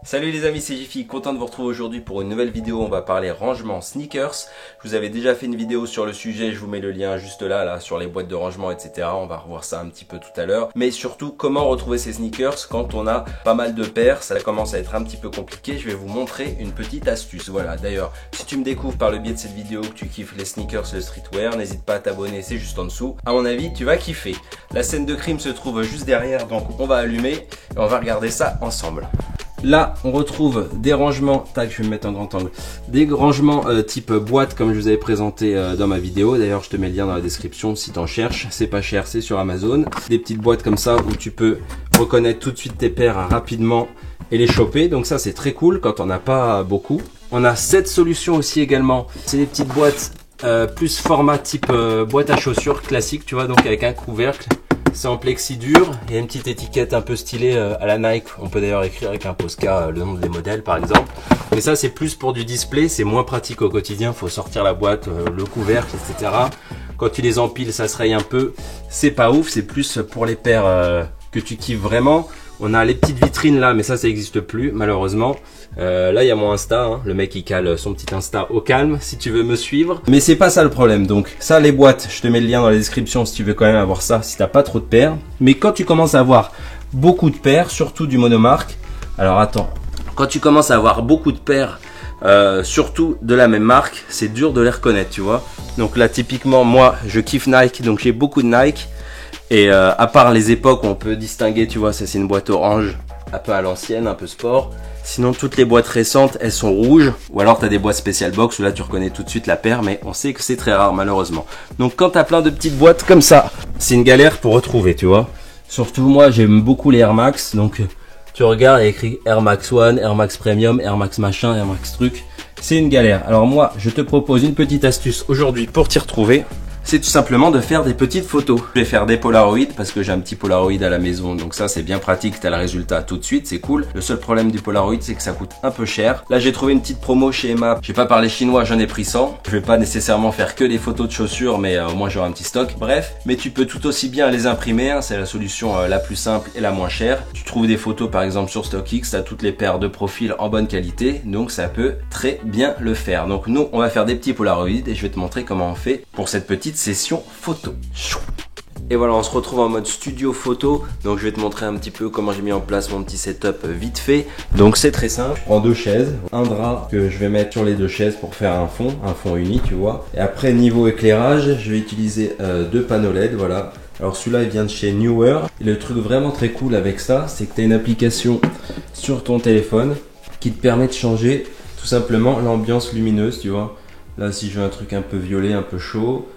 Salut les amis, c'est Jiffy, content de vous retrouver aujourd'hui pour une nouvelle vidéo. On va parler rangement sneakers. Je vous avais déjà fait une vidéo sur le sujet, je vous mets le lien juste là sur les boîtes de rangement, etc. On va revoir ça un petit peu tout à l'heure. Mais surtout, comment retrouver ces sneakers quand on a pas mal de paires. Ça commence à être un petit peu compliqué. Je vais vous montrer une petite astuce. Voilà, d'ailleurs, si tu me découvres par le biais de cette vidéo que tu kiffes les sneakers, le streetwear, n'hésite pas à t'abonner, c'est juste en dessous. À mon avis, tu vas kiffer. La scène de crime se trouve juste derrière, donc on va allumer et on va regarder ça ensemble. Là, on retrouve des rangements, tac, je vais me mettre en grand angle, des rangements type boîte comme je vous avais présenté dans ma vidéo. D'ailleurs, je te mets le lien dans la description si t'en cherches. C'est pas cher, c'est sur Amazon. Des petites boîtes comme ça où tu peux reconnaître tout de suite tes paires rapidement et les choper. Donc ça, c'est très cool quand on n'a pas beaucoup. On a cette solution aussi également. C'est des petites boîtes plus format type boîte à chaussures classique, tu vois, donc avec un couvercle. C'est en plexi dur, il y a une petite étiquette un peu stylée à la Nike. On peut d'ailleurs écrire avec un Posca le nom des modèles par exemple. Mais ça c'est plus pour du display, c'est moins pratique au quotidien. Faut sortir la boîte, le couvercle, etc. Quand tu les empiles, ça se raye un peu. C'est pas ouf, c'est plus pour les paires que tu kiffes vraiment. On a les petites vitrines là, mais ça n'existe plus malheureusement. Là il y a mon Insta, hein. Le mec il cale son petit Insta au calme si tu veux me suivre. Mais c'est pas ça le problème. Donc ça, les boîtes, je te mets le lien dans la description si tu veux quand même avoir ça, si t'as pas trop de paires. Mais quand tu commences à avoir beaucoup de paires, surtout du monomarque, alors attends, quand tu commences à avoir beaucoup de paires, surtout de la même marque, c'est dur de les reconnaître, tu vois. Donc là typiquement moi je kiffe Nike, donc j'ai beaucoup de Nike. Et à part les époques où on peut distinguer, tu vois, ça c'est une boîte orange, un peu à l'ancienne, un peu sport. Sinon toutes les boîtes récentes, elles sont rouges. Ou alors tu as des boîtes spécial box où là tu reconnais tout de suite la paire, mais on sait que c'est très rare malheureusement. Donc quand tu as plein de petites boîtes comme ça, c'est une galère pour retrouver, tu vois. Surtout moi j'aime beaucoup les Air Max, donc tu regardes, il y a écrit Air Max One, Air Max Premium, Air Max machin, Air Max truc. C'est une galère. Alors moi je te propose une petite astuce aujourd'hui pour t'y retrouver. C'est tout simplement de faire des petites photos. Je vais faire des Polaroid parce que j'ai un petit Polaroid à la maison. Donc ça, c'est bien pratique. Tu as le résultat tout de suite. C'est cool. Le seul problème du Polaroid, c'est que ça coûte un peu cher. Là, j'ai trouvé une petite promo chez Emma. Je vais pas parler chinois, j'en ai pris 100. Je vais pas nécessairement faire que des photos de chaussures, mais au moins j'aurai un petit stock. Bref, mais tu peux tout aussi bien les imprimer. Hein. C'est la solution la plus simple et la moins chère. Tu trouves des photos par exemple sur StockX. Tu as toutes les paires de profils en bonne qualité. Donc ça peut très bien le faire. Donc nous, on va faire des petits Polaroid et je vais te montrer comment on fait pour cette petite session photo. Et voilà, on se retrouve en mode studio photo. Donc je vais te montrer un petit peu comment j'ai mis en place mon petit setup vite fait. Donc c'est très simple. Je prends deux chaises, un drap que je vais mettre sur les deux chaises pour faire un fond uni, tu vois. Et après niveau éclairage, je vais utiliser deux panneaux LED, voilà. Alors celui-là il vient de chez Newer. Et le truc vraiment très cool avec ça, c'est que tu as une application sur ton téléphone qui te permet de changer tout simplement l'ambiance lumineuse, tu vois. Là si je veux un truc un peu violet, un peu chaud,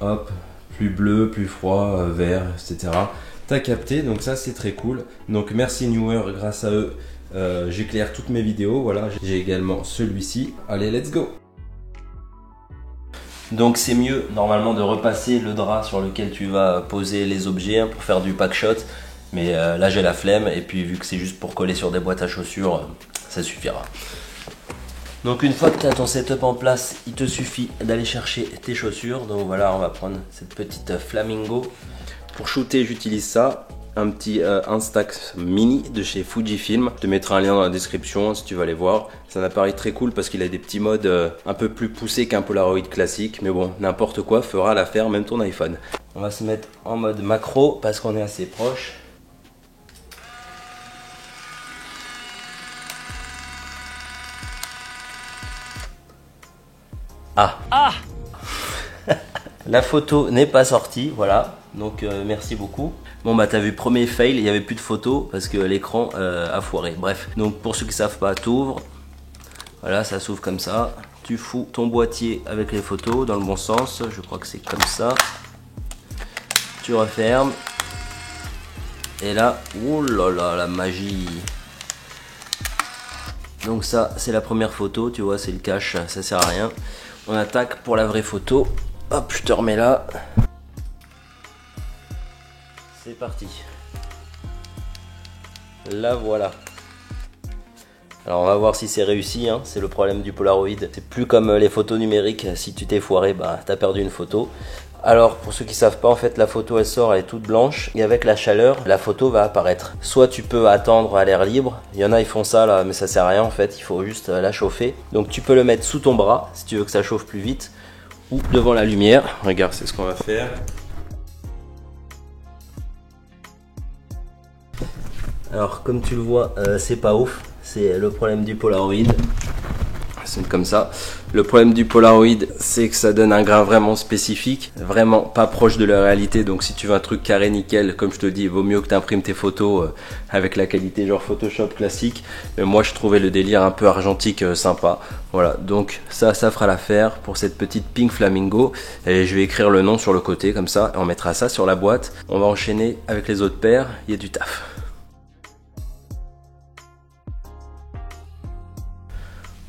hop, plus bleu, plus froid, vert, etc. T'as capté, donc ça c'est très cool. Donc merci Newer, grâce à eux, j'éclaire toutes mes vidéos. Voilà, j'ai également celui-ci. Allez, let's go! Donc c'est mieux normalement de repasser le drap sur lequel tu vas poser les objets pour faire du pack shot. Mais là j'ai la flemme et puis vu que c'est juste pour coller sur des boîtes à chaussures, ça suffira. Donc une fois que tu as ton setup en place, il te suffit d'aller chercher tes chaussures. Donc voilà, on va prendre cette petite Flamingo. Pour shooter, j'utilise ça. Un petit Instax mini de chez Fujifilm. Je te mettrai un lien dans la description si tu vas aller voir. C'est un appareil très cool parce qu'il a des petits modes un peu plus poussés qu'un Polaroid classique. Mais bon, n'importe quoi fera l'affaire, même ton iPhone. On va se mettre en mode macro parce qu'on est assez proche. Ah. La photo n'est pas sortie, voilà, donc merci beaucoup. Bon bah t'as vu, premier fail, il n'y avait plus de photos parce que l'écran a foiré. Bref, donc pour ceux qui savent pas, t'ouvres, voilà, ça s'ouvre comme ça. Tu fous ton boîtier avec les photos dans le bon sens, je crois que c'est comme ça. Tu refermes. Et là, oh là là, la magie. Donc ça, c'est la première photo, tu vois, c'est le cache, ça sert à rien. On attaque pour la vraie photo. Hop, je te remets là. C'est parti. La voilà. Alors on va voir si c'est réussi, hein. C'est le problème du Polaroid. C'est plus comme les photos numériques. Si tu t'es foiré, bah t'as perdu une photo. Alors pour ceux qui savent pas, en fait la photo elle sort, elle est toute blanche et avec la chaleur la photo va apparaître. Soit tu peux attendre à l'air libre, il y en a ils font ça là mais ça sert à rien en fait, il faut juste la chauffer. Donc tu peux le mettre sous ton bras si tu veux que ça chauffe plus vite ou devant la lumière. Regarde, c'est ce qu'on va faire. Alors comme tu le vois, c'est pas ouf, c'est le problème du Polaroid. C'est comme ça. Le problème du Polaroid, c'est que ça donne un grain vraiment spécifique, vraiment pas proche de la réalité. Donc si tu veux un truc carré nickel, comme je te dis, il vaut mieux que tu imprimes tes photos avec la qualité genre Photoshop classique. Mais moi je trouvais le délire un peu argentique sympa. Voilà, donc ça fera l'affaire pour cette petite Pink Flamingo. Et je vais écrire le nom sur le côté comme ça, et on mettra ça sur la boîte. On va enchaîner avec les autres paires, il y a du taf.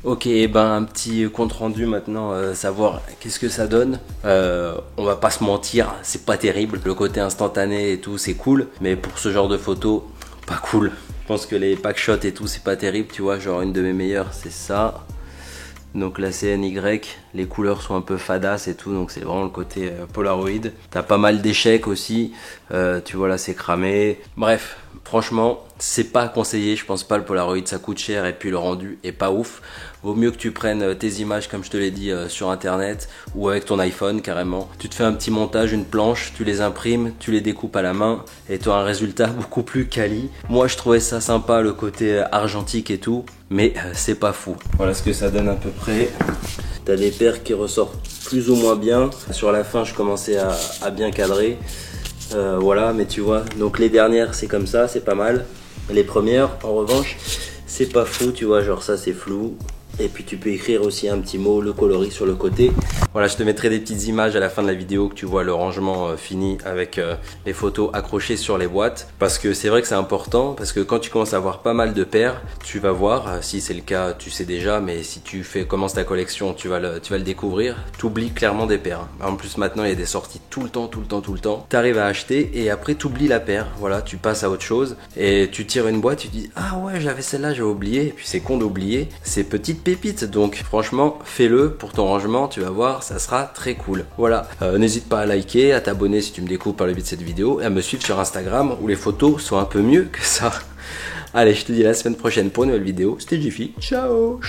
Ok, ben un petit compte rendu maintenant, savoir qu'est-ce que ça donne. On va pas se mentir, c'est pas terrible. Le côté instantané et tout, c'est cool, mais pour ce genre de photos, pas cool. Je pense que les packshots et tout, c'est pas terrible, tu vois. Genre une de mes meilleures, c'est ça. Donc la CNY, les couleurs sont un peu fadas et tout, donc c'est vraiment le côté Polaroid. T'as pas mal d'échecs aussi, tu vois là c'est cramé. Bref, franchement, c'est pas conseillé, je pense pas le Polaroid, ça coûte cher et puis le rendu est pas ouf. Vaut mieux que tu prennes tes images comme je te l'ai dit sur internet ou avec ton iPhone carrément. Tu te fais un petit montage, une planche, tu les imprimes, tu les découpes à la main et tu as un résultat beaucoup plus quali. Moi je trouvais ça sympa le côté argentique et tout, mais c'est pas fou. Voilà ce que ça donne à peu près. T'as les paires qui ressortent plus ou moins bien. Sur la fin je commençais à bien cadrer. Voilà, mais tu vois, donc les dernières c'est comme ça, c'est pas mal. Les premières en revanche c'est pas fou, tu vois, genre ça c'est flou. Et puis tu peux écrire aussi un petit mot, le coloris sur le côté. Voilà, je te mettrai des petites images à la fin de la vidéo que tu vois le rangement fini avec les photos accrochées sur les boîtes. Parce que c'est vrai que c'est important, parce que quand tu commences à avoir pas mal de paires, tu vas voir, si c'est le cas tu sais déjà, mais si tu commences ta collection, tu vas le découvrir, tu oublies clairement des paires. En plus maintenant il y a des sorties tout le temps. Tu arrives à acheter et après tu oublies la paire, voilà, tu passes à autre chose et tu tires une boîte, tu te dis ah ouais j'avais celle-là, j'ai oublié, et puis c'est con d'oublier ces petites pépites. Donc franchement fais-le pour ton rangement, tu vas voir ça sera très cool. Voilà, n'hésite pas à liker, à t'abonner si tu me découvres par le biais de cette vidéo et à me suivre sur Instagram où les photos sont un peu mieux que ça. Allez, je te dis à la semaine prochaine pour une nouvelle vidéo. C'était Jiffy, ciao.